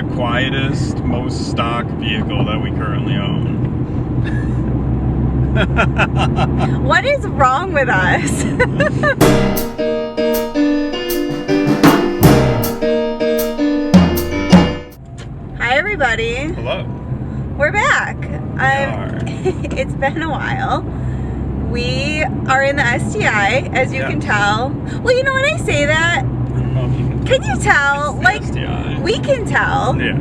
the quietest, most stock vehicle that we currently own. What is wrong with us? Hi everybody. Hello. We're back. are. It's been a while. We are in the STI, as you can tell. Well, you know when I say that, can you tell? Like, STI. we can tell. Yeah.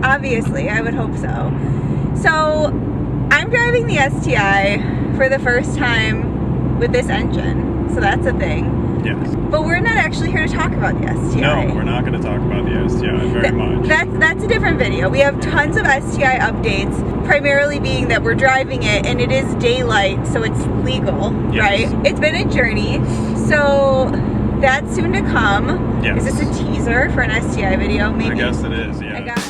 Obviously, I would hope so. So, I'm driving the STI for the first time with this engine. So that's a thing. Yes. But we're not actually here to talk about the STI. No, we're not going to talk about the STI very much. That's a different video. We have tons of STI updates, primarily being that we're driving it and it is daylight, so it's legal, Yes. right? It's been a journey, so that's soon to come. Yes. Is this a teaser for an STI video? Maybe. I guess it is, yeah. I got it.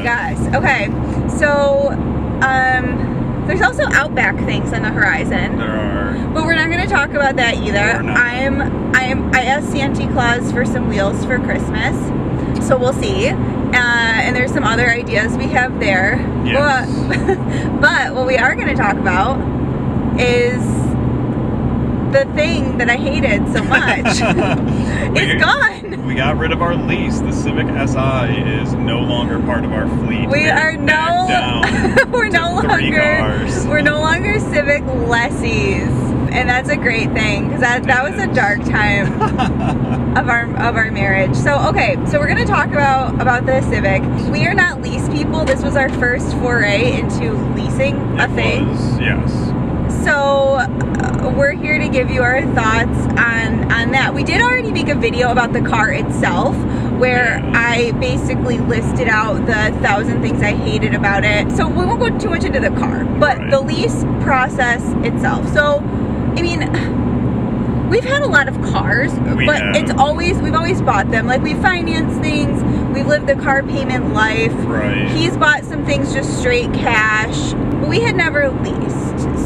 Guys, okay, so there's also Outback things on the horizon. There are. But we're not going to talk about that either. No, I asked Santa Claus for some wheels for Christmas, so we'll see. And there's some other ideas we have there. Yes. But what we are going to talk about is the thing that I hated so much. It's gone. We got rid of our lease. The Civic Si is no longer part of our fleet. We're no longer Civic lessees, and that's a great thing because that was a dark time of our marriage. So okay, so we're gonna talk about the Civic. We are not lease people. This was our first foray into leasing a thing. Yes. So we're here to give you our thoughts on that. We did already make a video about the car itself where I basically listed out the 1,000 things I hated about it. So we won't go too much into the car, but the lease process itself. So, I mean, we've had a lot of cars, but we've always bought them. Like, we finance things, we've lived the car payment life. Right. He's bought some things just straight cash, but we had never leased.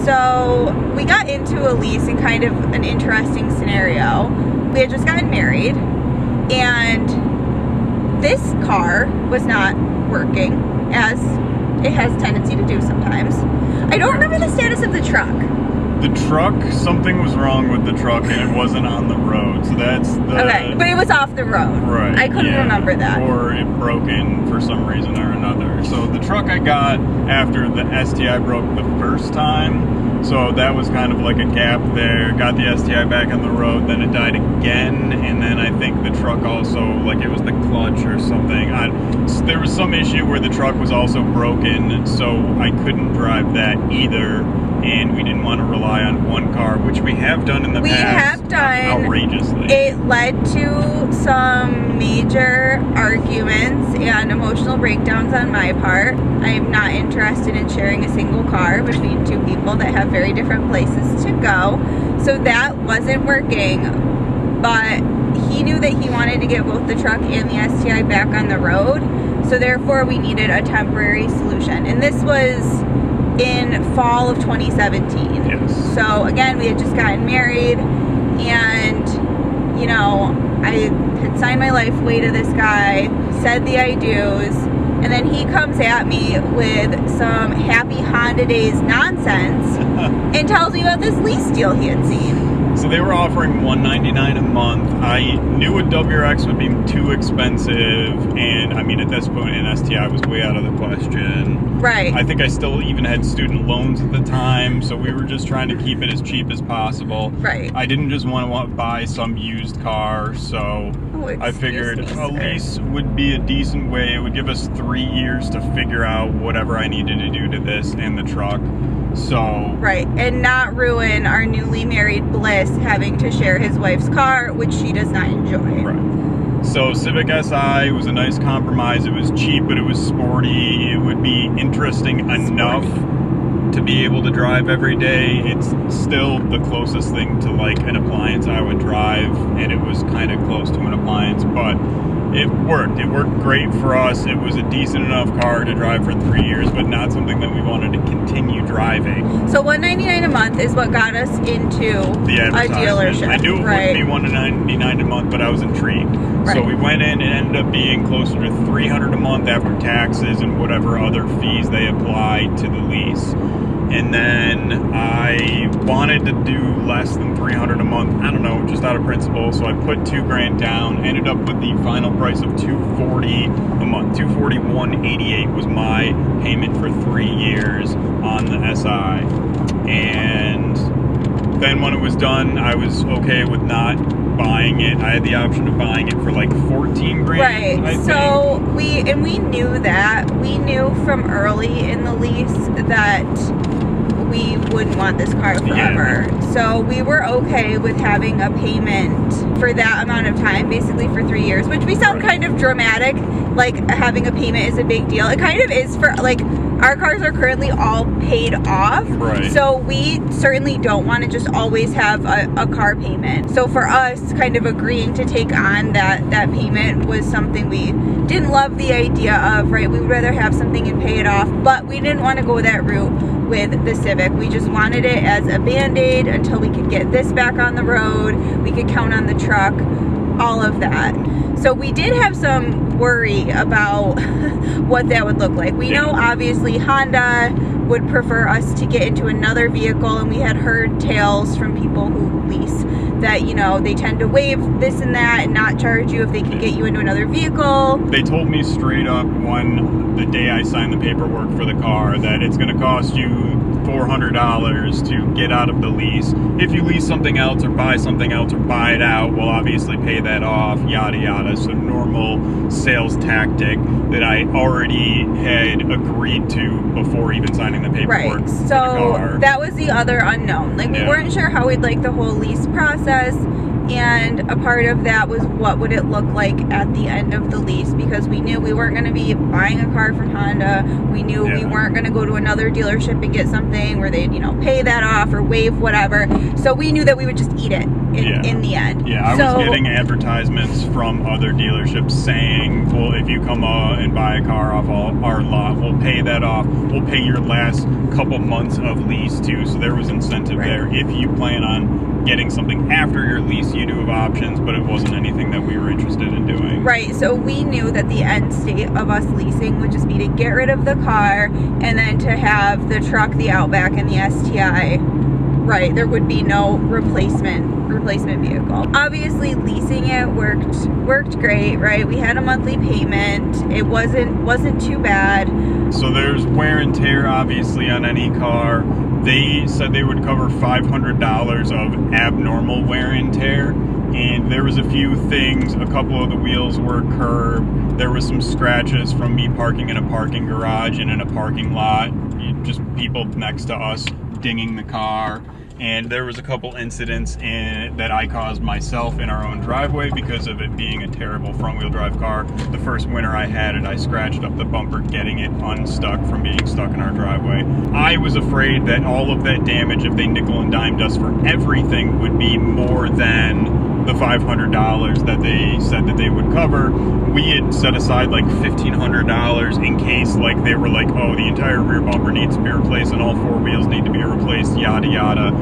So we got into a lease in kind of an interesting scenario. We had just gotten married, and this car was not working, as it has tendency to do sometimes. I don't remember the status of the truck. The truck, something was wrong with the truck and it wasn't on the road. So that's the... Okay, but it was off the road. Right. I couldn't remember that. Or it broke in for some reason or another. So the truck I got after the STI broke the first time, so that was kind of like a gap there. Got the STI back on the road, then it died again, and then I think the truck also, like it was the clutch or something. So there was some issue where the truck was also broken, so I couldn't drive that either. And we didn't want to rely on one car, which we have done in the past. We have done. Outrageously. It led to some major arguments and emotional breakdowns on my part. I am not interested in sharing a single car between two people that have very different places to go. So that wasn't working. But he knew that he wanted to get both the truck and the STI back on the road. So therefore, we needed a temporary solution. And this was in fall of 2017. Yes. So again, we had just gotten married, and you know, I had signed my life away to this guy, said the I do's, and then he comes at me with some happy Honda Days nonsense and tells me about this lease deal he had seen. So they were offering $199 a month. I knew a WRX would be too expensive, and I mean, at this point, an STI was way out of the question. Right. I think I still even had student loans at the time, so we were just trying to keep it as cheap as possible. Right. I didn't just want to buy some used car, so I figured a lease would be a decent way. It would give us 3 years to figure out whatever I needed to do to this and the truck. So right, and not ruin our newly married bliss having to share his wife's car, which she does not enjoy. Right. So Civic Si was a nice compromise. It was cheap, but it was sporty. It would be interesting enough to to be able to drive every day. It's still the closest thing to like an appliance I would drive, and it was kind of close to an appliance, but it worked. It worked great for us. It was a decent enough car to drive for 3 years, but not something that we wanted to continue driving. So $199 a month is what got us into a dealership. I knew it would be $199 a month, but I was intrigued. Right. So we went in, and it ended up being closer to $300 a month after taxes and whatever other fees they apply to the lease. And then I wanted to do less than $300 a month. I don't know, just out of principle. So I put $2,000 down. Ended up with the final price of $240 a month. $241.88 was my payment for 3 years on the SI. And then when it was done, I was okay with not buying it. I had the option of buying it for like $14,000. Right. So we knew that. We knew from early in the lease that we wouldn't want this car forever. Yeah. So we were okay with having a payment for that amount of time, basically for 3 years, which we sound kind of dramatic, like having a payment is a big deal. It kind of is for, like, our cars are currently all paid off. Right. So we certainly don't want to just always have a car payment. So for us, kind of agreeing to take on that payment was something we didn't love the idea of, right? We would rather have something and pay it off, but we didn't want to go that route with the Civic. We just wanted it as a Band-Aid until we could get this back on the road. We could count on the truck, all of that. So we did have some worry about what that would look like. We know obviously Honda would prefer us to get into another vehicle, and we had heard tales from people who lease that, you know, they tend to waive this and that and not charge you if they can get you into another vehicle. They told me straight up the day I signed the paperwork for the car that it's going to cost you $400 to get out of the lease. If you lease something else or buy something else or buy it out, we'll obviously pay that off, yada yada. So normal sales tactic that I already had agreed to before even signing the paperwork. Right. So that was the other unknown. Like, we weren't sure how we'd like the whole lease process. And a part of that was what would it look like at the end of the lease, because we knew we weren't going to be buying a car from Honda. We knew we weren't going to go to another dealership and get something where they'd, you know, pay that off or waive whatever. So we knew that we would just eat it in the end. Yeah, I was getting advertisements from other dealerships saying, well, if you come and buy a car off our lot, we'll pay that off. We'll pay your last couple months of lease too. So there was incentive there. If you plan on getting something after your lease, you do have options, but it wasn't anything that we were interested in doing. Right, so we knew that the end state of us leasing would just be to get rid of the car and then to have the truck, the Outback, and the STI. Right, there would be no replacement vehicle. Obviously, leasing it worked great, right? We had a monthly payment. It wasn't too bad. So there's wear and tear, obviously, on any car. They said they would cover $500 of abnormal wear and tear, and there was a few things. A couple of the wheels were curved. There was some scratches from me parking in a parking garage and in a parking lot, just people next to us dinging the car. And there was a couple incidents that I caused myself in our own driveway because of it being a terrible front-wheel drive car. The first winter I had it, I scratched up the bumper getting it unstuck from being stuck in our driveway. I was afraid that all of that damage, if they nickel and dimed us for everything, would be more than the $500 that they said that they would cover. We had set aside like $1,500 in case, like, they were like, oh, the entire rear bumper needs to be replaced and all four wheels need to be replaced, yada yada.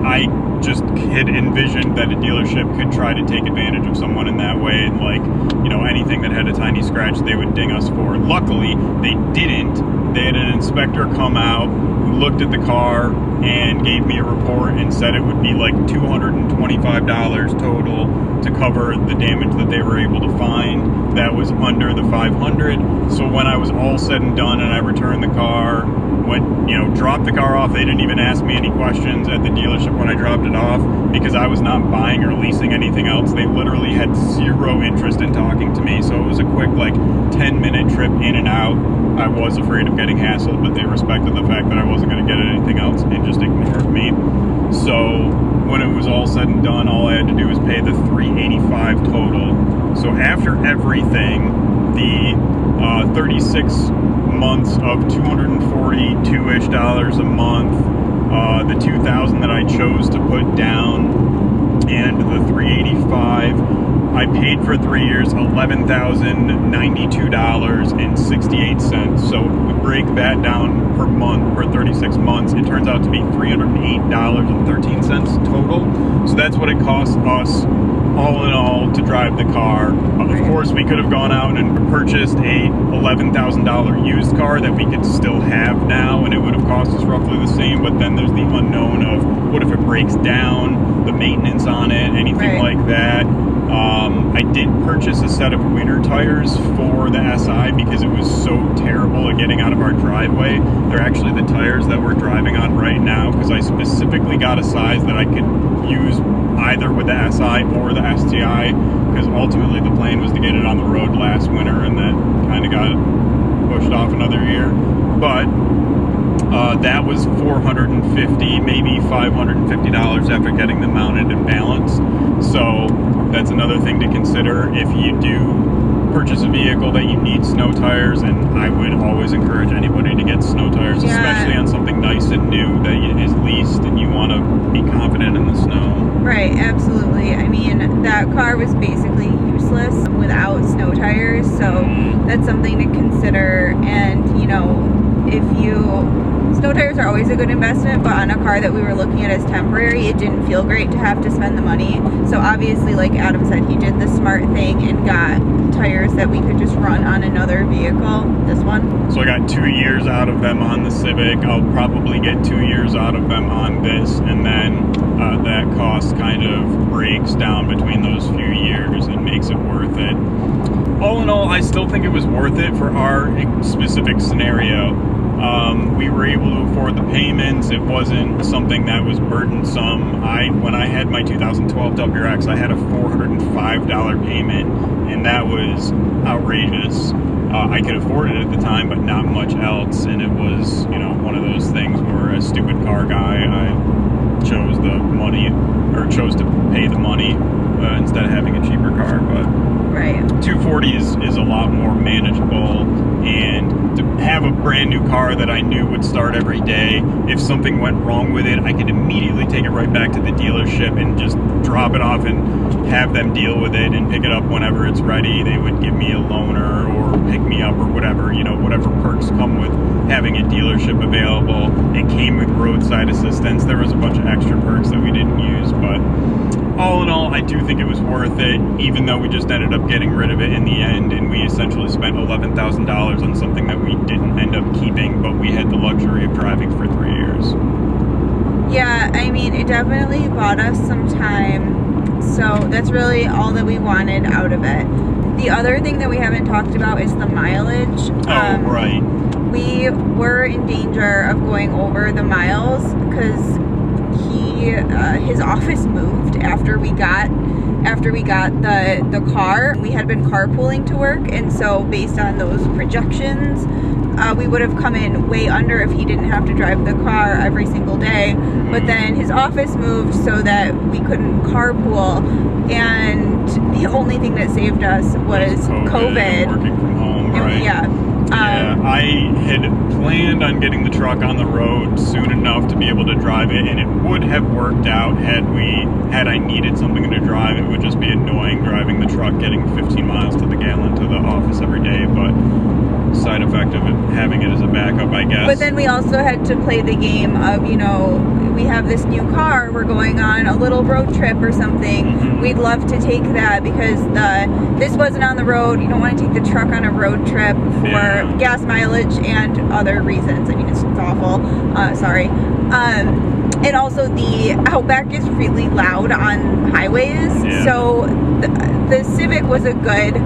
I just had envisioned that a dealership could try to take advantage of someone in that way, and, like, you know, anything that had a tiny scratch they would ding us for. Luckily, they didn't. They had an inspector come out who looked at the car and gave me a report and said it would be like $225 total to cover the damage that they were able to find. That was under the $500. So when I was all said and done and I returned the car, dropped the car off, they didn't even ask me any questions at the dealership when I dropped it off, because I was not buying or leasing anything else. They literally had zero interest in talking to me. So it was a quick, like, 10-minute trip in and out. I was afraid of getting hassled, but they respected the fact that I wasn't going to get anything else and just ignored me. So when it was all said and done, all I had to do was pay the $385 total. So after everything, the 36 months of $242-ish a month. The $2,000 that I chose to put down and the $385, I paid for 3 years $11,092.68. So we break that down per month for 36 months. It turns out to be $308.13 total. So that's what it costs us all in all to drive the car. Of course, we could have gone out and purchased a $11,000 used car that we could still have now, and it would have cost us roughly the same. But then there's the unknown of what if it breaks down, the maintenance on it, anything like that. I did purchase a set of winter tires for the SI because it was so terrible at getting out of our driveway. They're actually the tires that we're driving on right now because I specifically got a size that I could use either with the SI or the STI, because ultimately the plan was to get it on the road last winter, and that kind of got pushed off another year. But that was $450, maybe $550 after getting them mounted and balanced. So that's another thing to consider if you do purchase a vehicle that you need snow tires, and I would always encourage anybody to get snow tires, especially on something nice and new that is leased and you want to be confident in the snow. Right, absolutely. I mean, that car was basically useless without snow tires, so that's something to consider. And, you know, snow tires are always a good investment, but on a car that we were looking at as temporary, it didn't feel great to have to spend the money. So obviously, like Adam said, he did the smart thing and got tires that we could just run on another vehicle, this one. So I got 2 years out of them on the Civic. I'll probably get 2 years out of them on this, and then that cost kind of breaks down between those few years and makes it worth it. All in all, I still think it was worth it for our specific scenario. We were able to afford the payments. It wasn't something that was burdensome. When I had my 2012 WRX, I had a $405 payment, and that was outrageous. I could afford it at the time, but not much else. And it was, you know, one of those things where, as a stupid car guy, I chose the money, or chose to pay the money instead of having a cheaper car. But right, 240 is a lot more manageable, and to have a brand new car that I knew would start every day, if something went wrong with it, I could immediately take it right back to the dealership and just drop it off and have them deal with it and pick it up whenever it's ready. They would give me a loaner or pick me up or whatever, you know, whatever perks come with having a dealership available. It came with roadside assistance. There was a bunch of extra perks that we didn't use, but all in all, I do think it was worth it, even though we just ended up getting rid of it in the end, and we essentially spent $11,000 on something that we didn't end up keeping, but we had the luxury of driving for 3 years. Yeah, I mean, it definitely bought us some time, so that's really all that we wanted out of it. The other thing that we haven't talked about is the mileage. Right. We were in danger of going over the miles because his office moved after we got the car. We had been carpooling to work, and so based on those projections, we would have come in way under if he didn't have to drive the car every single day. But then his office moved so that we couldn't carpool, and the only thing that saved us was COVID. Working from home, right? Yeah. I had planned on getting the truck on the road soon enough to be able to drive it, and it would have worked out had I needed something to drive. It would just be annoying driving the truck, getting 15 miles to the gallon to the office every day, but side effect of it, having it as a backup, I guess. But then we also had to play the game of, you know, we have this new car, we're going on a little road trip or something. Mm-hmm. We'd love to take that because this wasn't on the road. You don't want to take the truck on a road trip for gas mileage and other reasons. I mean, it's awful. Sorry. And also the Outback is really loud on highways. Yeah. So the Civic was a good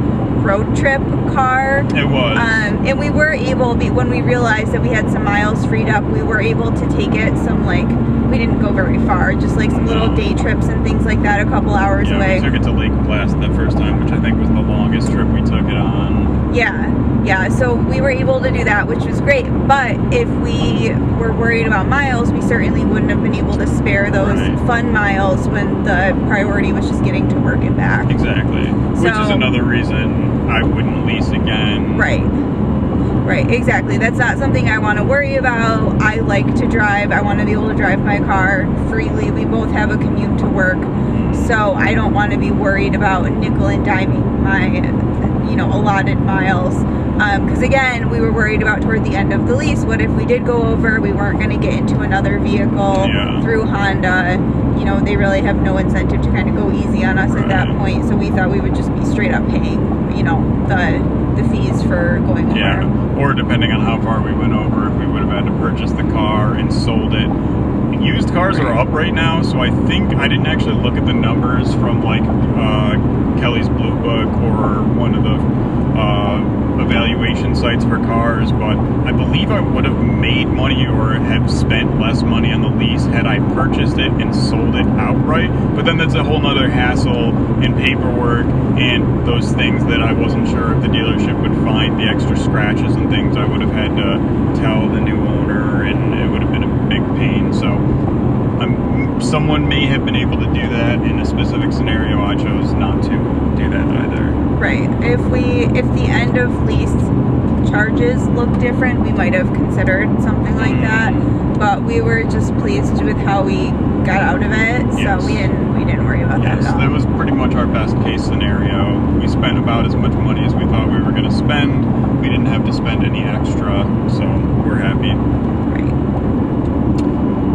road trip car. It was. And we were able, when we realized that we had some miles freed up, we were able to take it some, like, we didn't go very far, just like some little day trips and things like that, a couple hours away. We took it to Lake Placid the first time, which I think was the longest trip we took it on. Yeah, so we were able to do that, which was great. But if we were worried about miles, we certainly wouldn't have been able to spare those fun miles when the priority was just getting to work and back. Exactly. Which is another reason I wouldn't lease again. Right. Right, exactly. That's not something I want to worry about. I like to drive. I want to be able to drive my car freely. We both have a commute to work, so I don't want to be worried about nickel and diming my, allotted miles. Because again, we were worried about toward the end of the lease, what if we did go over, we weren't going to get into another vehicle through Honda. They really have no incentive to kind of go easy on us at that point, so we thought we would just be straight up paying, the fees for going over. Yeah, or depending on how far we went over, if we would have had to purchase the car and sold it. Used cars are up right now, so I think I didn't actually look at the numbers from like Kelly's Blue Book or one of the evaluation sites for cars, but I believe I would have made money or have spent less money on the lease had I purchased it and sold it outright. But then that's a whole nother hassle and paperwork and those things that I wasn't sure if the dealership would find, the extra scratches and things I would have had to tell the new owner, and it would have been a big pain. So someone may have been able to do that in a specific scenario. I chose not to do that either. Right. If the end of lease charges look different, we might have considered something like that. But we were just pleased with how we got out of it, so we didn't worry about that at all. That was pretty much our best case scenario. We spent about as much money as we thought we were going to spend. We didn't have to spend any extra, so we're happy.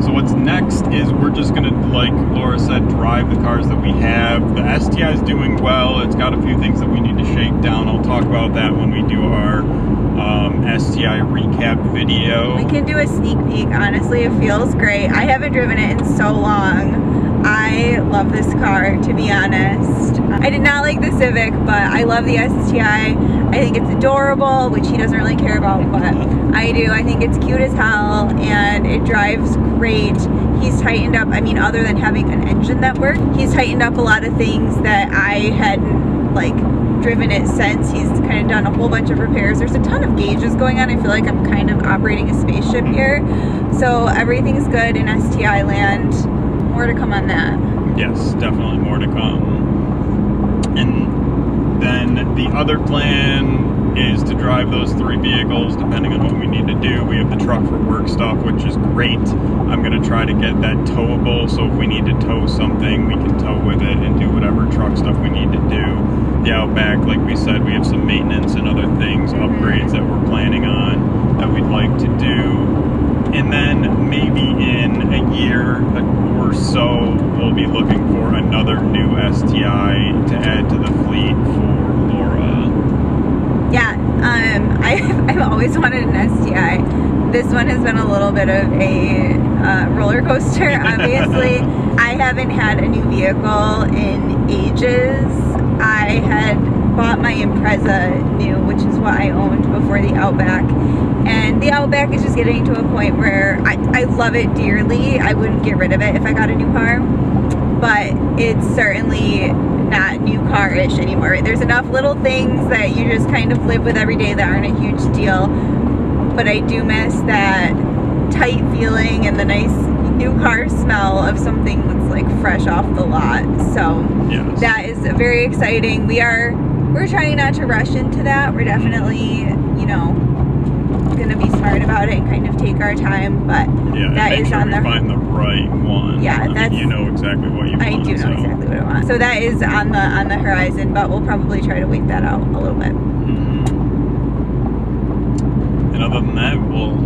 So what's next is we're just going to, like Laura said, drive the cars that we have. The STI is doing well. It's got a few things that we need to shake down. I'll talk about that when we do our STI recap video. We can do a sneak peek. Honestly, it feels great. I haven't driven it in so long. I love this car, to be honest. I did not like the Civic, but I love the STI. I think it's adorable, which he doesn't really care about, but I do. I think it's cute as hell, and it drives great. He's tightened up, other than having an engine that worked, he's tightened up a lot of things that I hadn't, driven it since. He's kind of done a whole bunch of repairs. There's a ton of gauges going on. I feel like I'm kind of operating a spaceship here. So everything's good in STI land. More to come on that. Yes, definitely more to come. And then the other plan is to drive those 3 vehicles depending on what we need to do. We have the truck for work stuff, which is great. I'm going to try to get that towable, so if we need to tow something, we can tow with it and do whatever truck stuff we need to do. The Outback, like we said, we have some maintenance and other things, upgrades that we're planning on that we'd like to do. And then maybe in a year or so, we'll be looking for another new STI to add to the fleet for Laura. Yeah, I've always wanted an STI. This one has been a little bit of a roller coaster, obviously. I haven't had a new vehicle in ages. I had bought my Impreza new, which is what I owned before the Outback. And the Outback is just getting to a point where I love it dearly. I wouldn't get rid of it if I got a new car. But it's certainly not new car-ish anymore. There's enough little things that you just kind of live with every day that aren't a huge deal. But I do miss that tight feeling and the nice new car smell of something that's fresh off the lot. So that is very exciting. We're trying not to rush into that. We're definitely, gonna be smart about it and kind of take our time, but that is on the find the right one. You know exactly what you want. I do know exactly what I want. So that is on the horizon, but we'll probably try to wait that out a little bit. And other than that, we'll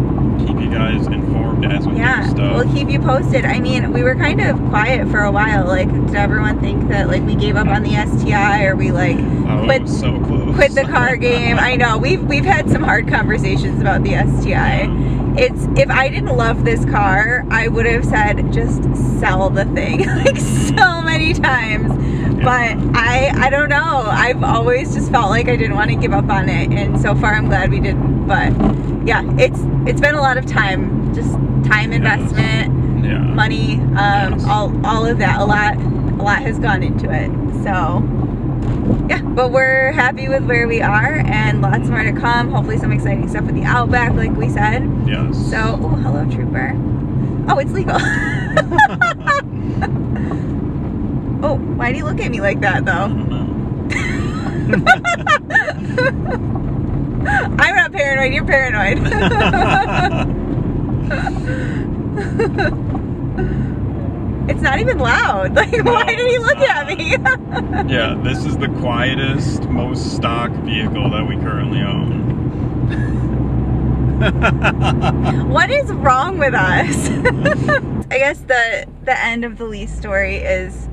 keep you guys informed as we do stuff. We'll keep you posted. We were kind of quiet for a while. Did everyone think that we gave up on the STI, or we quit so close. Quit the car game? I know we've had some hard conversations about the STI. If I didn't love this car, I would have said just sell the thing so many times. But I don't know. I've always just felt like I didn't want to give up on it, and so far I'm glad we didn't. But yeah, it's been a lot of time, just time investment, money, all of that. A lot has gone into it. So yeah, but we're happy with where we are, and lots more to come. Hopefully some exciting stuff with the Outback, like we said. Yes. So, hello, Trooper. Oh, it's legal. Oh, why do you look at me like that, though? I don't know. I'm not paranoid, you're paranoid. It's not even loud. Like, no, why did he look at me? Yeah, this is the quietest, most stock vehicle that we currently own. What is wrong with us? I guess the end of the lease story is,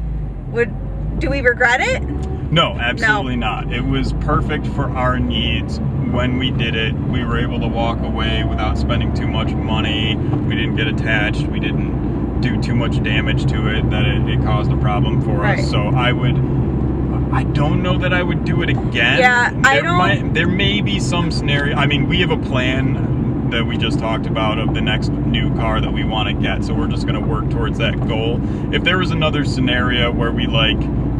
do we regret it? No, absolutely not. It was perfect for our needs. When we did it, we were able to walk away without spending too much money. We didn't get attached. We didn't do too much damage to it that it caused a problem for us. So I don't know that I would do it again. Yeah, there may be some scenario. I mean, we have a plan that we just talked about of the next new car that we want to get, so we're just going to work towards that goal. If there was another scenario where we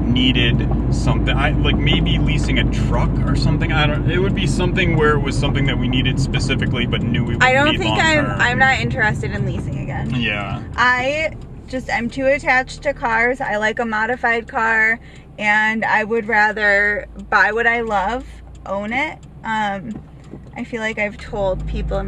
needed something, like maybe leasing a truck or something, it would be something where it was something that we needed specifically but knew we would need long-term. I'm not interested in leasing again. Yeah, I'm too attached to cars. I like a modified car, and I would rather buy what I love, own it. I feel like I've told people and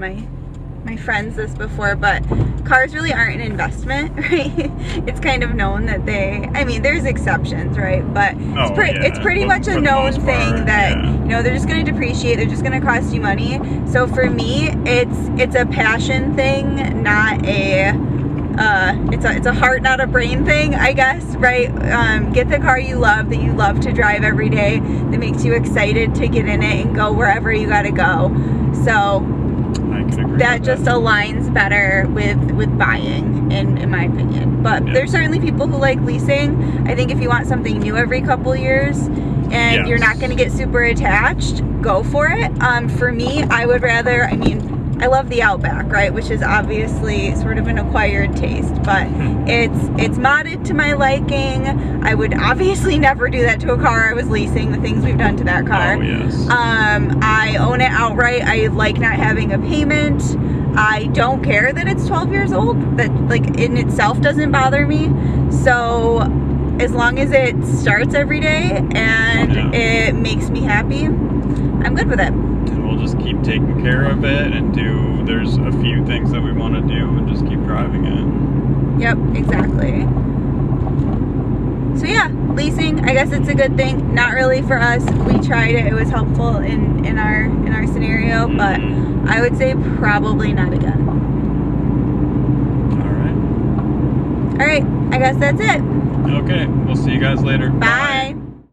my friends this before, but cars really aren't an investment, right? It's kind of known that there's exceptions, right? But it's pretty much a known thing that, they're just going to depreciate, they're just going to cost you money. So for me, it's a passion thing, not it's a heart, not a brain thing, I guess, right? Get the car you love, that you love to drive every day, that makes you excited to get in it and go wherever you gotta go. So that just aligns better with buying, in my opinion. But there's certainly people who like leasing. I think if you want something new every couple years and you're not going to get super attached, go for it. For me, I would rather, I love the Outback, right, which is obviously sort of an acquired taste, but it's modded to my liking. I would obviously never do that to a car I was leasing, the things we've done to that car. Oh, yes. I own it outright. I like not having a payment. I don't care that it's 12 years old. That, in itself doesn't bother me. So as long as it starts every day and it makes me happy, I'm good with it. We'll just keep taking care of it and there's a few things that we want to do and just keep driving it. Yep, exactly. So yeah, leasing, I guess it's a good thing. Not really for us. We tried it. It was helpful in our scenario, but I would say probably not again. All right. I guess that's it. Okay, we'll see you guys later. Bye.